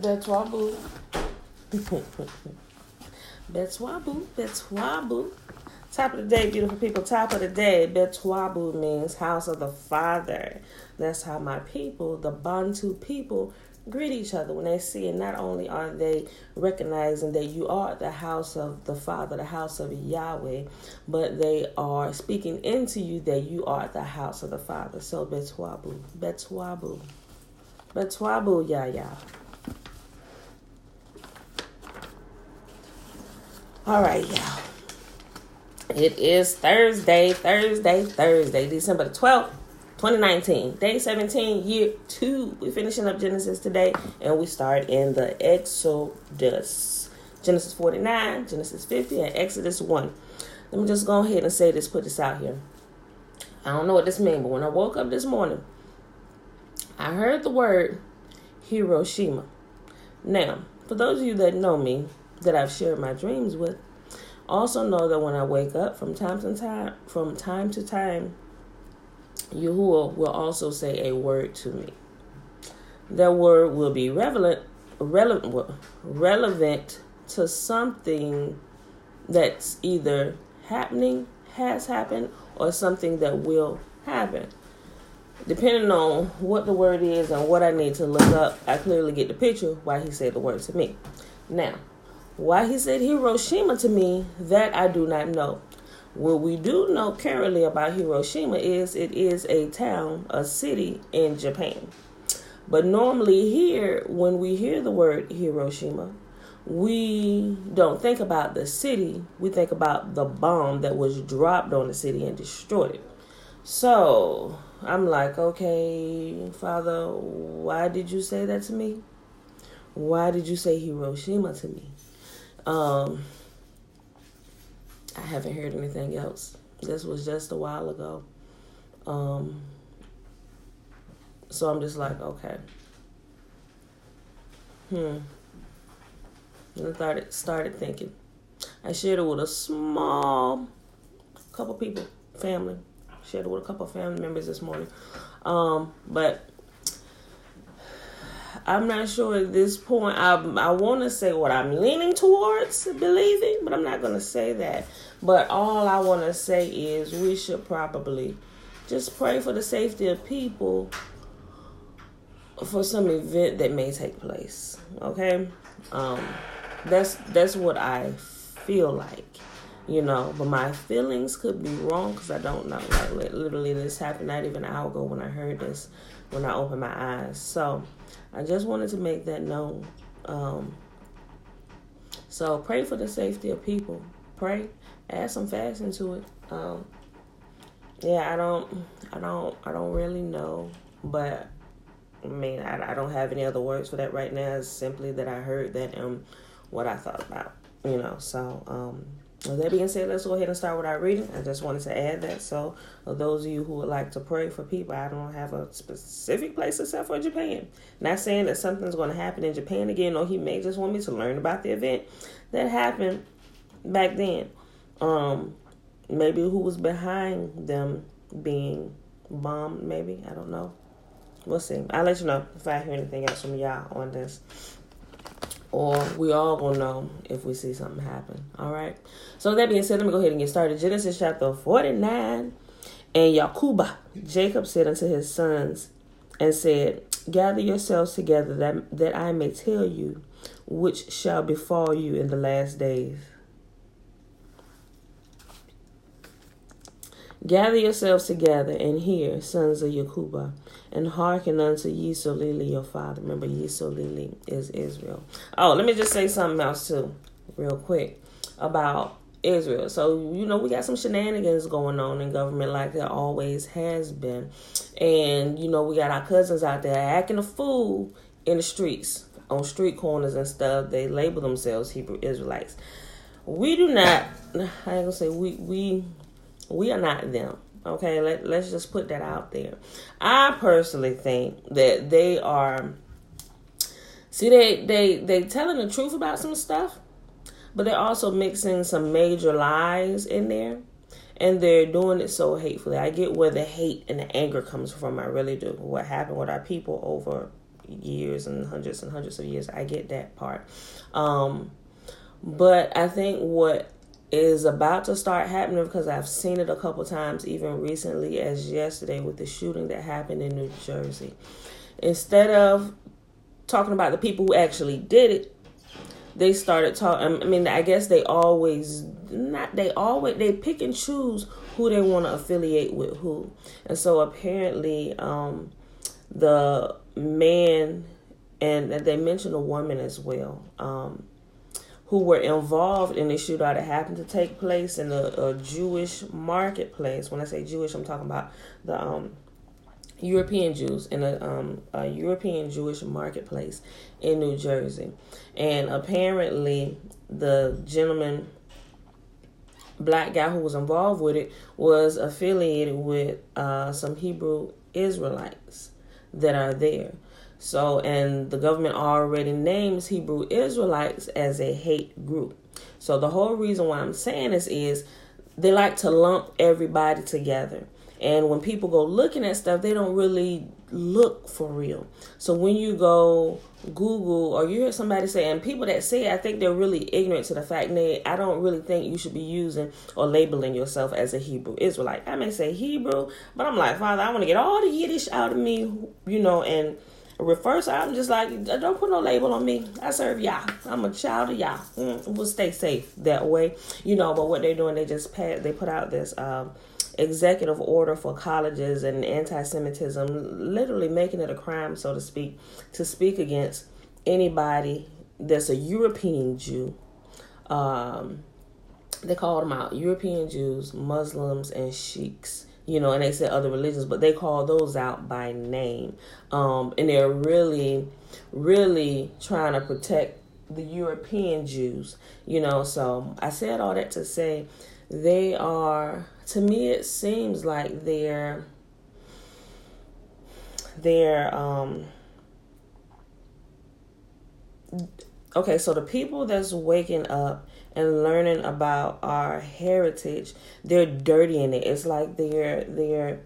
Betwabu. Betwabu. Betwabu. Top of the day, beautiful people. Top of the day. Betwabu means house of the Father. That's how my people, the Bantu people, greet each other when they see it. Not only are they recognizing that you are the house of the Father, the house of Yahweh, but they are speaking into you that you are the house of the Father. So Betwabu. Betwabu. Betwabu, Yah. All right, y'all. It is Thursday, December the 12th, 2019. Day 17, year 2. We're finishing up Genesis today, and we start in the Exodus. Genesis 49, Genesis 50, and Exodus 1. Let me just go ahead and say this, put this out here. I don't know what this means, but when I woke up this morning, I heard the word Hiroshima. Now, for those of you that know me, that I've shared my dreams with, also know that when I wake up from time to time, Yahuwah will also say a word to me. That word will be relevant to something that's either happening, has happened, or something that will happen. Depending on what the word is and what I need to look up, I clearly get the picture why he said the word to me. Now, why he said Hiroshima to me, that I do not know. What we do know currently about Hiroshima is it is a town, a city in Japan. But normally here, when we hear the word Hiroshima, we don't think about the city. We think about the bomb that was dropped on the city and destroyed it. So I'm like, okay, Father, why did you say that to me? Why did you say Hiroshima to me? I haven't heard anything else. This was just a while ago. So I'm just like, okay. And I started thinking. I shared it with a small couple people, family. Shared it with a couple family members this morning. But I'm not sure at this point. I want to say what I'm leaning towards believing, but I'm not going to say that. But all I want to say is we should probably just pray for the safety of people for some event that may take place. Okay? That's what I feel like, but my feelings could be wrong because I don't know. Like literally this happened not even an hour ago when I heard this, when I opened my eyes. So I just wanted to make that known. So pray for the safety of people. Pray, add some fasting to it. I don't really know, but I mean, I don't have any other words for that right now. It's simply that I heard that and what I thought about, So, with that being said, let's go ahead and start with our reading. I just wanted to add that. So, for those of you who would like to pray for people, I don't have a specific place except for Japan. Not saying that something's going to happen in Japan again, or he may just want me to learn about the event that happened back then. Maybe who was behind them being bombed, maybe. I don't know. We'll see. I'll let you know if I hear anything else from y'all on this. Or we all gonna know if we see something happen. All right. So that being said, let me go ahead and get started. Genesis chapter 49. And Yaquba, Jacob said unto his sons and said, gather yourselves together that I may tell you which shall befall you in the last days. Gather yourselves together and hear, sons of Yaquba, and hearken unto Yisolili your father. Remember, Yisolili is Israel. Oh, let me just say something else too, real quick, about Israel. So, we got some shenanigans going on in government like there always has been. And, we got our cousins out there acting a fool in the streets, on street corners and stuff. They label themselves Hebrew Israelites. We do not, I ain't gonna say we are not them. Okay, let's just put that out there. I personally think that they are. See, they telling the truth about some stuff, but they're also mixing some major lies in there, and they're doing it so hatefully. I get where the hate and the anger comes from. I really do. What happened with our people over years and hundreds of years. I get that part. But I think what is about to start happening, because I've seen it a couple times, even recently as yesterday with the shooting that happened in New Jersey. Instead of talking about the people who actually did it, they started talking. I mean, I guess they pick and choose who they want to affiliate with who. And so apparently the man, and they mentioned a woman as well, who were involved in the shootout that happened to take place in a Jewish marketplace. When I say Jewish, I'm talking about the European Jews in a European Jewish marketplace in New Jersey. And apparently the gentleman, black guy who was involved with it, was affiliated with some Hebrew Israelites that are there. So, and the government already names Hebrew Israelites as a hate group. So the whole reason why I'm saying this is they like to lump everybody together. And when people go looking at stuff, they don't really look for real. So when you go Google or you hear somebody say, and people that say it, I think they're really ignorant to the fact that I don't really think you should be using or labeling yourself as a Hebrew Israelite. I may say Hebrew, but I'm like, Father, I want to get all the Yiddish out of me, and first, I'm just like, don't put no label on me. I serve Yah. I'm a child of Yah. We'll stay safe that way, but what they're doing, they put out this executive order for colleges and anti-Semitism, literally making it a crime, so to speak, to speak against anybody that's a European Jew. They called them out, European Jews, Muslims, and sheiks. And they said other religions, but they call those out by name. And they're really, really trying to protect the European Jews, So I said all that to say they are, to me, it seems like they're okay, so the people that's waking up and learning about our heritage, they're dirtying it. It's like they're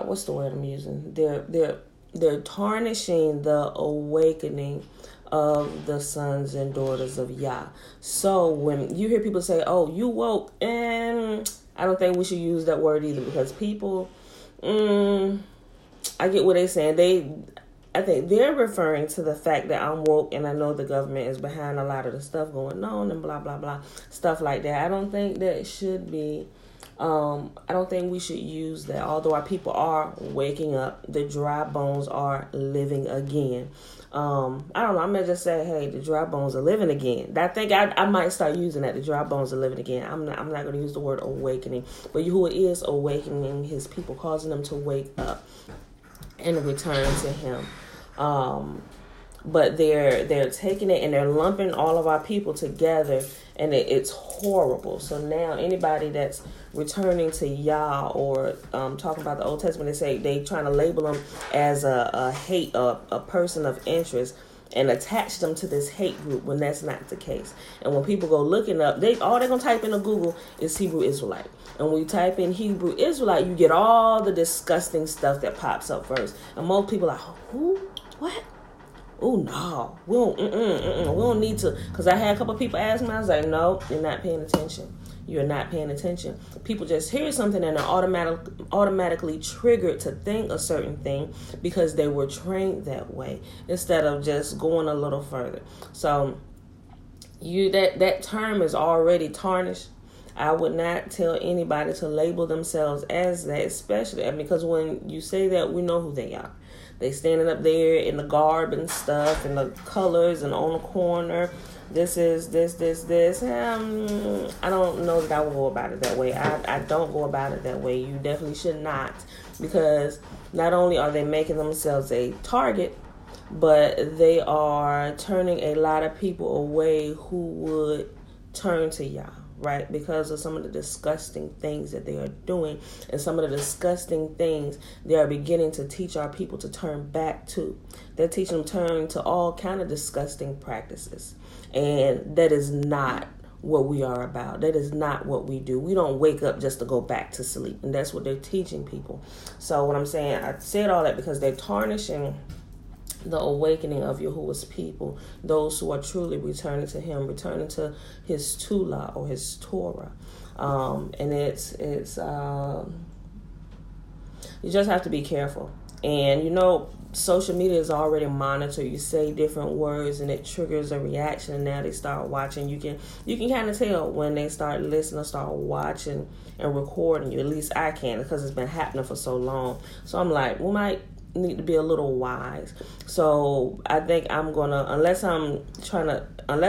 what's the word I'm using? They're tarnishing the awakening of the sons and daughters of Yah. So when you hear people say, "Oh, you woke," and I don't think we should use that word either, because people, I get what they're saying. I think they're referring to the fact that I'm woke and I know the government is behind a lot of the stuff going on and blah, blah, blah, stuff like that. I don't think that should be, I don't think we should use that. Although our people are waking up, the dry bones are living again. I don't know. I may just say, hey, the dry bones are living again. I think I might start using that. The dry bones are living again. I'm not going to use the word awakening, but Yahuwah is awakening his people, causing them to wake up and return to him. But they're taking it and they're lumping all of our people together, and it's horrible. So now anybody that's returning to Yah or talking about the Old Testament, they say they trying to label them as a person of interest and attach them to this hate group when that's not the case. And when people go looking up, all they're gonna type into Google is Hebrew Israelite. And when you type in Hebrew Israelite, you get all the disgusting stuff that pops up first. And most people are like, who? What? Oh, no. We don't need to. Because I had a couple of people ask me, I was like, no, you're not paying attention. You're not paying attention. People just hear something and are automatically triggered to think a certain thing because they were trained that way instead of just going a little further. So that term is already tarnished. I would not tell anybody to label themselves as that, especially because when you say that, we know who they are. They standing up there in the garb and stuff and the colors and on the corner. This is this. I don't know that I will go about it that way. I don't go about it that way. You definitely should not, because not only are they making themselves a target, but they are turning a lot of people away who would turn to Yah. Right, because of some of the disgusting things that they are doing and some of the disgusting things they are beginning to teach our people to turn back to. They're teaching them to turn to all kind of disgusting practices. And that is not what we are about. That is not what we do. We don't wake up just to go back to sleep. And that's what they're teaching people. So what I'm saying, I said all that because they're tarnishing the awakening of Yahuwah's people, those who are truly returning to him, returning to his Tula or his Torah. And it's you just have to be careful. And social media is already monitored. You say different words and it triggers a reaction, and now they start watching. You can kind of tell when they start listening, start watching and recording you. At least I can, because it's been happening for so long. So I'm like, we might need to be a little wise. So I think I'm gonna, unless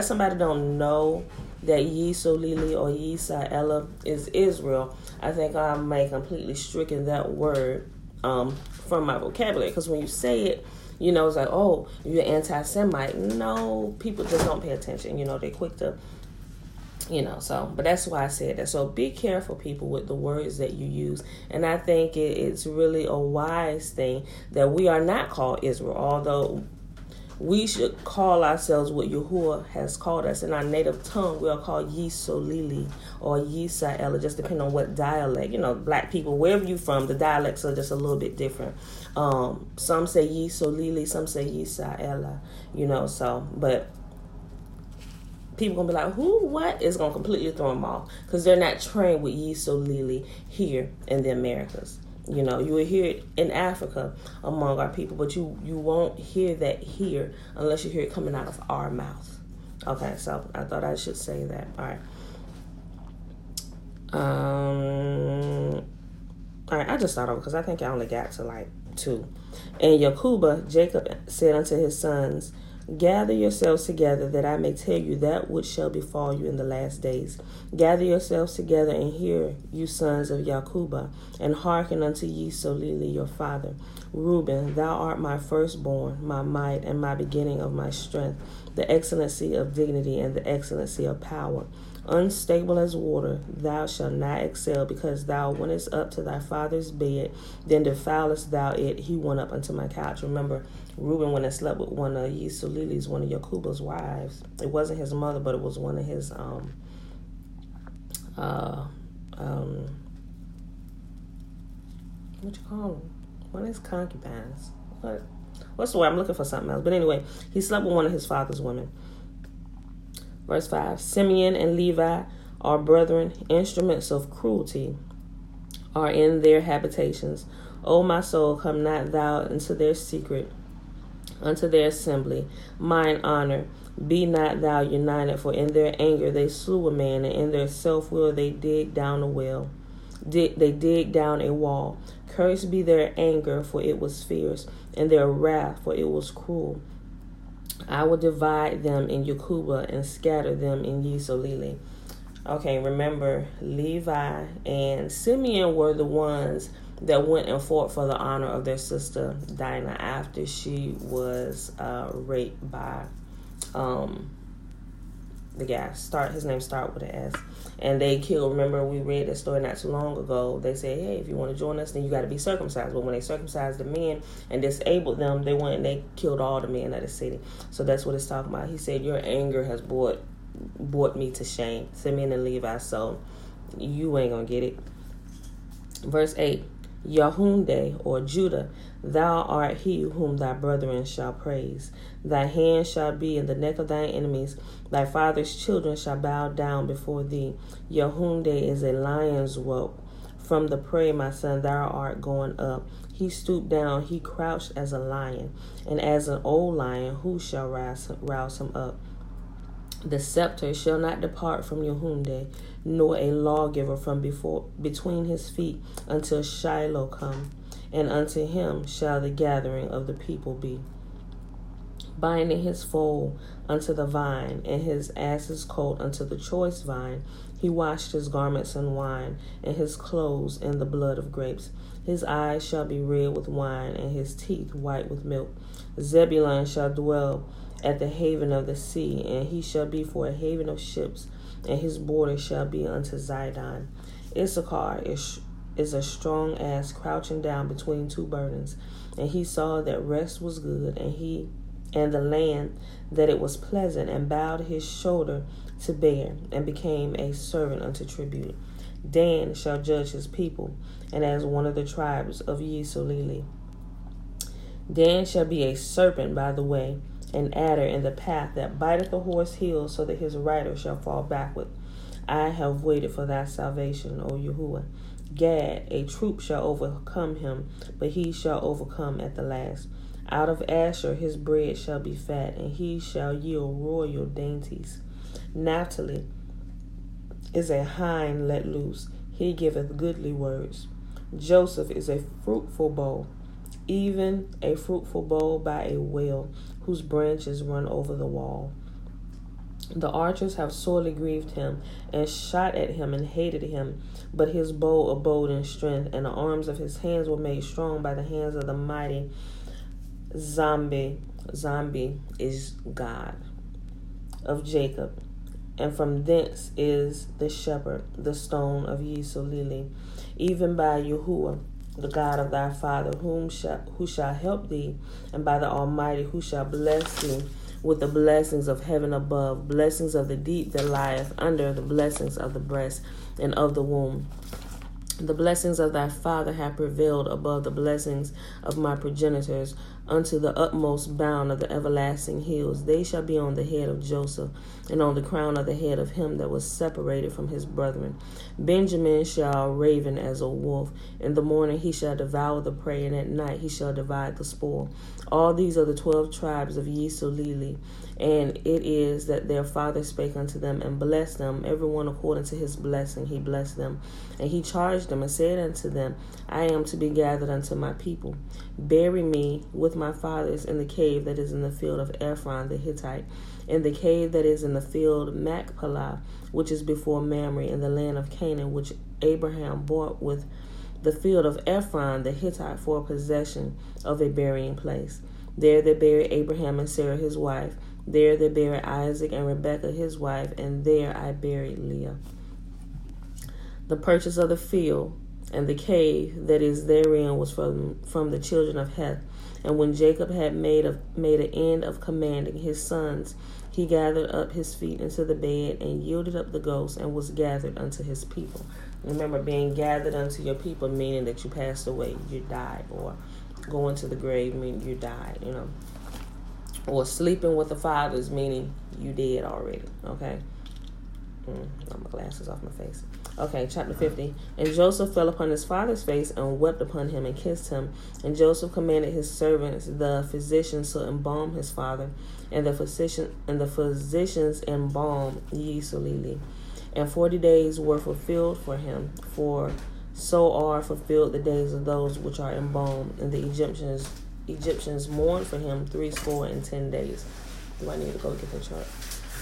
somebody don't know that Yisolili or Yisa'ela is Israel, I think I may completely stricken that word from my vocabulary. Because when you say it, it's like, oh, you're anti-Semite. No, people just don't pay attention. They're quick to, so. But that's why I said that. So be careful, people, with the words that you use. And I think it's really a wise thing that we are not called Israel, although we should call ourselves what Yahuwah has called us. In our native tongue, we are called Yisolili or Yisa'ela, just depending on what dialect. Black people, wherever you're from, the dialects are just a little bit different. Some say Yisolili, some say Yisa'ela, so. But people going to be like, who, what? It's going to completely throw them off, because they're not trained with Yisolili here in the Americas. You will hear it in Africa among our people, but you won't hear that here unless you hear it coming out of our mouth. Okay, so I thought I should say that. All right, I just thought of it because I think I only got to like 2. And Yakuba, Jacob said unto his sons, gather yourselves together, that I may tell you that which shall befall you in the last days. Gather yourselves together, and hear, you sons of Yakuba, and hearken unto Yisolili your father. Reuben, thou art my firstborn, my might, and my beginning of my strength, the excellency of dignity and the excellency of power. Unstable as water, thou shalt not excel, because thou wentest up to thy father's bed, then defilest thou it. He went up unto my couch. Remember, Reuben went and slept with one of Yisolili's, one of Yakuba's wives. It wasn't his mother, but it was one of his what you call them? One of his concubines. What's the word? I'm looking for something else. But anyway, he slept with one of his father's women. Verse 5, Simeon and Levi are brethren, instruments of cruelty are in their habitations. O my soul, come not thou into their secret, unto their assembly. Mine honor, be not thou united, for in their anger they slew a man, and in their self-will they dig down a well. They dig down a wall. Cursed be their anger, for it was fierce, and their wrath, for it was cruel. I will divide them in Yakuba and scatter them in Yisolili. Okay, remember, Levi and Simeon were the ones that went and fought for the honor of their sister Dinah after she was raped by the guy. His name started with an S. And they killed, remember we read that story not too long ago. They said, hey, if you want to join us, then you got to be circumcised. But when they circumcised the men and disabled them, they went and they killed all the men of the city. So that's what it's talking about. He said, your anger has brought me to shame. Simeon and Levi, so you ain't going to get it. Verse 8, Yahunde, or Judah, thou art he whom thy brethren shall praise. Thy hand shall be in the neck of thine enemies. Thy father's children shall bow down before thee. Yahunde is a lion's whelp. From the prey, my son, thou art going up. He stooped down, he crouched as a lion. And as an old lion, who shall rouse him up? The scepter shall not depart from Yahunde, nor a lawgiver from between his feet, until Shiloh come, and unto him shall the gathering of the people be. Binding his foal unto the vine, and his ass's colt unto the choice vine, he washed his garments in wine, and his clothes in the blood of grapes. His eyes shall be red with wine, and his teeth white with milk. Zebulun shall dwell at the haven of the sea, and he shall be for a haven of ships, and his border shall be unto Zidon. Issachar is a strong ass crouching down between two burdens, and he saw that rest was good, and the land that it was pleasant, and bowed his shoulder to bear, and became a servant unto tribute. Dan shall judge his people, and as one of the tribes of Yisolili. Dan shall be a serpent by the way, an adder in the path that biteth the horse heel, so that his rider shall fall backward. I have waited for thy salvation, O Yahuwah. Gad, a troop shall overcome him, but he shall overcome at the last. Out of Asher his bread shall be fat, and he shall yield royal dainties. Naphtali is a hind let loose, he giveth goodly words. Joseph is a fruitful bow, even a fruitful bow by a well, whose branches run over the wall. The archers have sorely grieved him, and shot at him, and hated him. But his bow abode in strength, and the arms of his hands were made strong by the hands of the mighty. Zombie is God of Jacob, and from thence is the shepherd, the stone of Yisolili, even by Yahuwah, the God of thy father, who shall help thee, and by the Almighty, who shall bless thee with the blessings of heaven above, blessings of the deep that lieth under, the blessings of the breast and of the womb. The blessings of thy father have prevailed above the blessings of my progenitors, unto the utmost bound of the everlasting hills. They shall be on the head of Joseph, and on the crown of the head of him that was separated from his brethren. Benjamin shall raven as a wolf. In the morning he shall devour the prey, and at night he shall divide the spoil. All these are the 12 tribes of Yisolili, and it is that their father spake unto them, and blessed them, every one according to his blessing he blessed them. And he charged them, and said unto them, I am to be gathered unto my people. Bury me with my fathers in the cave that is in the field of Ephron the Hittite, in the cave that is in the field Machpelah, which is before Mamre, in the land of Canaan, which Abraham bought with the field of Ephron the Hittite for a possession of a burying place. There they buried Abraham and Sarah his wife. There they buried Isaac and Rebekah his wife, and there I buried Leah. The purchase of the field and the cave that is therein was from the children of Heth. And when Jacob had made an end of commanding his sons, he gathered up his feet into the bed, and yielded up the ghost, and was gathered unto his people. Remember, being gathered unto your people meaning that you passed away, you died, or going to the grave meaning you died, or sleeping with the fathers meaning you dead already. Okay. Got my glasses off my face. Okay, chapter 50. And Joseph fell upon his father's face, and wept upon him, and kissed him. And Joseph commanded his servants, the physicians, to embalm his father, and the physicians embalmed Yisolili. And 40 days were fulfilled for him, for so are fulfilled the days of those which are embalmed. And the Egyptians mourned for him 70 days. Do I need to go get the chart?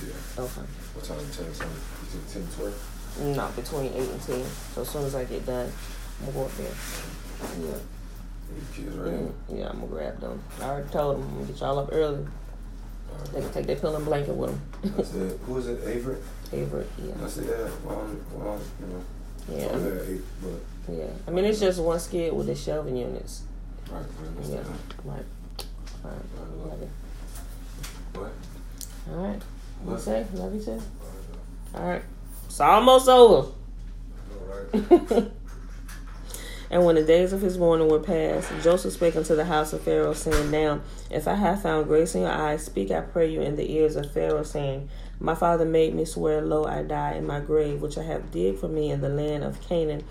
Yeah. Okay. What time? 10 something? You said 10, 12? No, between 8 and 10. So as soon as I get done, I'm going to go up there. Yeah. The kids ready? Yeah, I'm going to grab them. I already told them I'm going to get y'all up early. They can take their pillow and blanket with them. I said, who is it? Avery? Avery, yeah. I said, yeah, Yeah. So I'm at 8, but. Yeah. I mean, it's just one skid with the shelving units. Right, Yeah. Right. All right. Love you. What? All right. What you say? Love you too? All right. It's almost over. All right. And when the days of his mourning were past, Joseph spake unto the house of Pharaoh, saying, Now, if I have found grace in your eyes, speak, I pray you, in the ears of Pharaoh, saying, My father made me swear, lo, I die in my grave, which I have digged for me in the land of Canaan.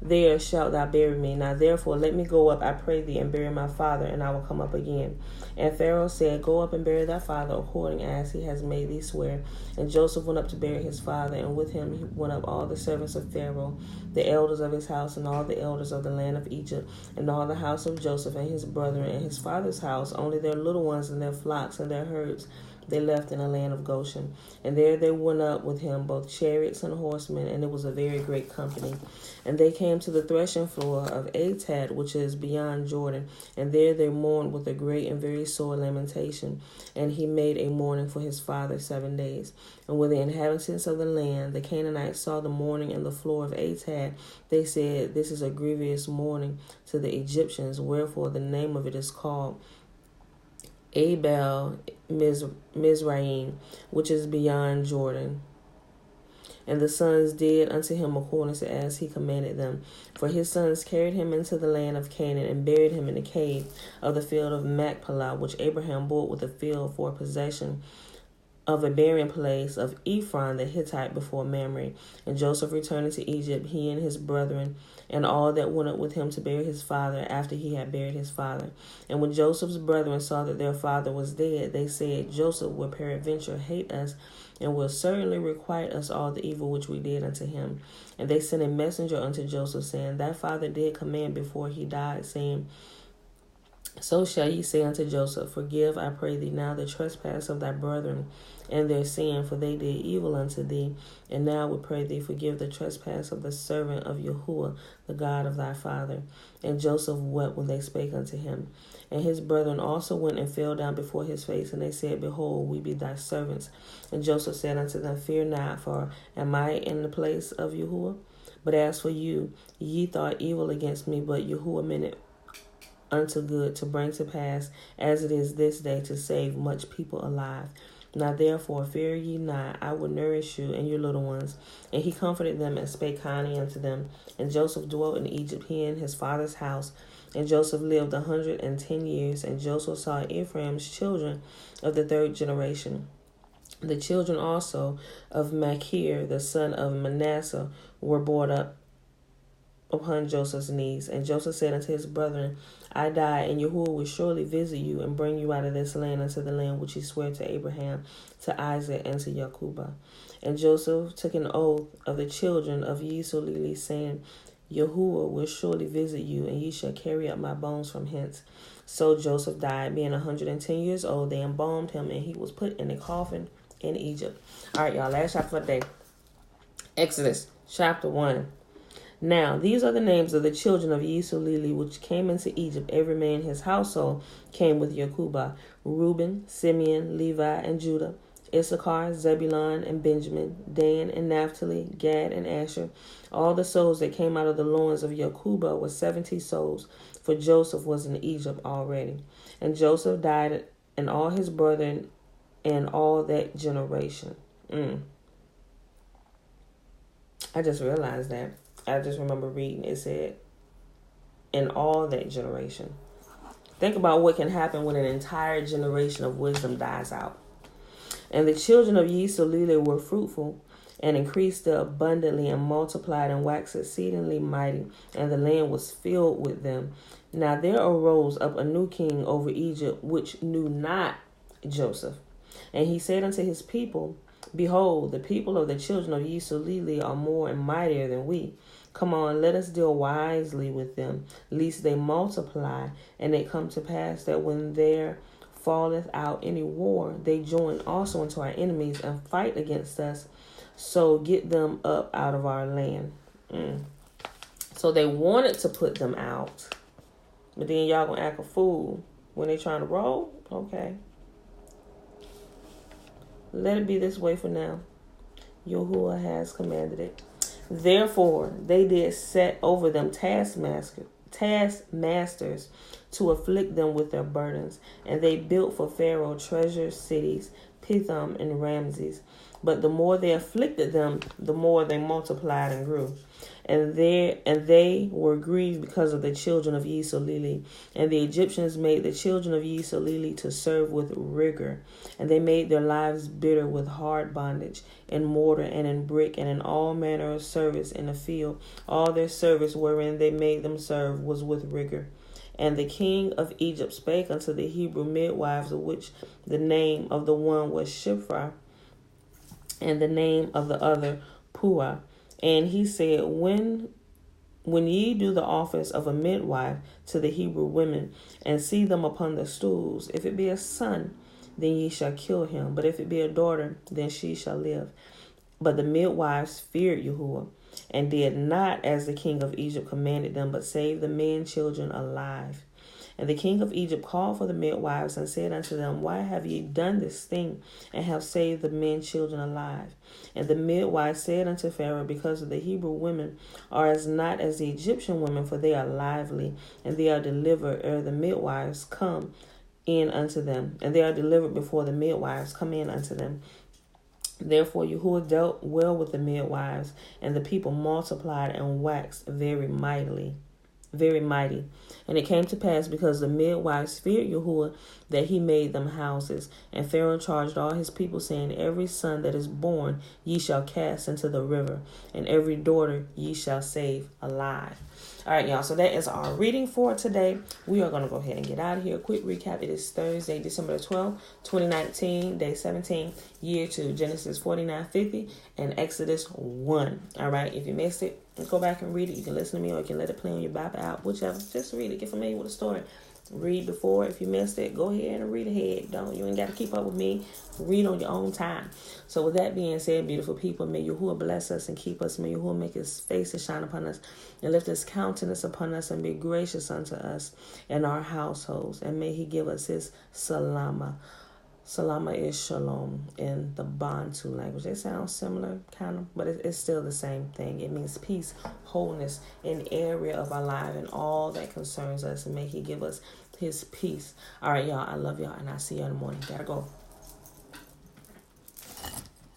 There shalt thou bury me. Now therefore let me go up, I pray thee, and bury my father, and I will come up again. And Pharaoh said, Go up and bury thy father, according as he has made thee swear. And Joseph went up to bury his father, and with him he went up all the servants of Pharaoh, the elders of his house, and all the elders of the land of Egypt, and all the house of Joseph, and his brethren, and his father's house, only their little ones, and their flocks, and their herds, they left in the land of Goshen. And there they went up with him, both chariots and horsemen, and it was a very great company. And they came to the threshing floor of Atad, which is beyond Jordan, and there they mourned with a great and very sore lamentation. And he made a mourning for his father 7 days. And when the inhabitants of the land, the Canaanites, saw the mourning in the floor of Atad, they said, This is a grievous mourning to the Egyptians, wherefore the name of it is called Abel Mizraim, which is beyond Jordan. And the sons did unto him according to as he commanded them. For his sons carried him into the land of Canaan, and buried him in the cave of the field of Machpelah, which Abraham bought with a field for possession of a burying place of Ephron the Hittite before Mamre. And Joseph returned into Egypt, he and his brethren, and all that went up with him to bury his father after he had buried his father. And when Joseph's brethren saw that their father was dead, they said, Joseph will peradventure hate us, and will certainly requite us all the evil which we did unto him. And they sent a messenger unto Joseph, saying, Thy father did command before he died, saying, So shall ye say unto Joseph, Forgive, I pray thee, now the trespass of thy brethren and their sin, for they did evil unto thee. And now we pray thee, forgive the trespass of the servant of Yahuwah, the God of thy father. And Joseph wept when they spake unto him. And his brethren also went and fell down before his face, and they said, Behold, we be thy servants. And Joseph said unto them, Fear not, for am I in the place of Yahuwah? But as for you, ye thought evil against me, but Yahuwah meant it unto good, to bring to pass, as it is this day, to save much people alive. Now therefore fear ye not, I will nourish you and your little ones. And he comforted them and spake kindly unto them. And Joseph dwelt in Egypt, he and his father's house. And Joseph lived 110 years. And Joseph saw Ephraim's children of the third generation. The children also of Machir, the son of Manasseh, were brought up upon Joseph's knees. And Joseph said unto his brethren, I die, and Yahuwah will surely visit you and bring you out of this land unto the land which he sware to Abraham, to Isaac, and to Jacob. And Joseph took an oath of the children of Yisrael, saying, Yahuwah will surely visit you, and ye shall carry up my bones from hence. So Joseph died, being 110 years old. They embalmed him, and he was put in a coffin in Egypt. All right, y'all, last chapter for the day. Exodus, chapter 1. Now, these are the names of the children of Yisrael which came into Egypt. Every man in his household came with Jacob: Reuben, Simeon, Levi, and Judah, Issachar, Zebulun, and Benjamin, Dan and Naphtali, Gad and Asher. All the souls that came out of the loins of Jacob were 70 souls, for Joseph was in Egypt already. And Joseph died, and all his brethren, and all that generation. I just realized that. I just remember reading, it said, in all that generation. Think about what can happen when an entire generation of wisdom dies out. And the children of Yisrael were fruitful, and increased abundantly, and multiplied, and waxed exceedingly mighty, and the land was filled with them. Now there arose up a new king over Egypt, which knew not Joseph. And he said unto his people, Behold, the people of the children of Yisrael are more and mightier than we. Come on, let us deal wisely with them, lest they multiply, and it come to pass that when there falleth out any war, they join also unto our enemies and fight against us, so get them up out of our land. So they wanted to put them out, but then y'all gonna act a fool when they trying to roll? Okay. Let it be this way for now. Yahuwah has commanded it. Therefore, they did set over them taskmasters to afflict them with their burdens. And they built for Pharaoh treasure cities, Pithom and Ramses. But the more they afflicted them, the more they multiplied and grew. And they were grieved because of the children of Yisrael. And the Egyptians made the children of Yisrael to serve with rigor. And they made their lives bitter with hard bondage, in mortar and in brick, and in all manner of service in the field. All their service wherein they made them serve was with rigor. And the king of Egypt spake unto the Hebrew midwives, of which the name of the one was Shiphrah, and the name of the other Puah. And he said, When ye do the office of a midwife to the Hebrew women, and see them upon the stools, if it be a son, then ye shall kill him. But if it be a daughter, then she shall live. But the midwives feared Yahuwah, and did not as the king of Egypt commanded them, but saved the men children alive. And the king of Egypt called for the midwives, and said unto them, Why have ye done this thing, and have saved the men children alive? And the midwives said unto Pharaoh, Because of the Hebrew women are not as the Egyptian women, for they are lively, and they are delivered ere the midwives come in unto them. And they are delivered before the midwives come in unto them. Therefore, Yahuwah dealt well with the midwives, and the people multiplied and waxed very mightily. Very mighty. And it came to pass, because the midwives feared Yahuwah, that he made them houses. And Pharaoh charged all his people, saying, every son that is born ye shall cast into the river, and every daughter ye shall save alive. All right, y'all. So that is our reading for today. We are going to go ahead and get out of here. Quick recap. It is Thursday, December the 12th, 2019, day 17, year 2, Genesis 49:50 and Exodus 1. All right. If you missed it, go back and read it. You can listen to me, or you can let it play on your Bible app, whichever. Just read it. Get familiar with the story. Read before. If you missed it, go ahead and read ahead. You ain't got to keep up with me. Read on your own time. So with that being said, beautiful people, may Yahuwah bless us and keep us. May Yahuwah make his face to shine upon us and lift his countenance upon us and be gracious unto us and our households. And may he give us his salama. Salama is shalom in the Bantu language. They sound similar, kind of, but it's still the same thing. It means peace, wholeness in the area of our life and all that concerns us. And may he give us his peace. All right, y'all. I love y'all, and I'll see you in the morning. Gotta go.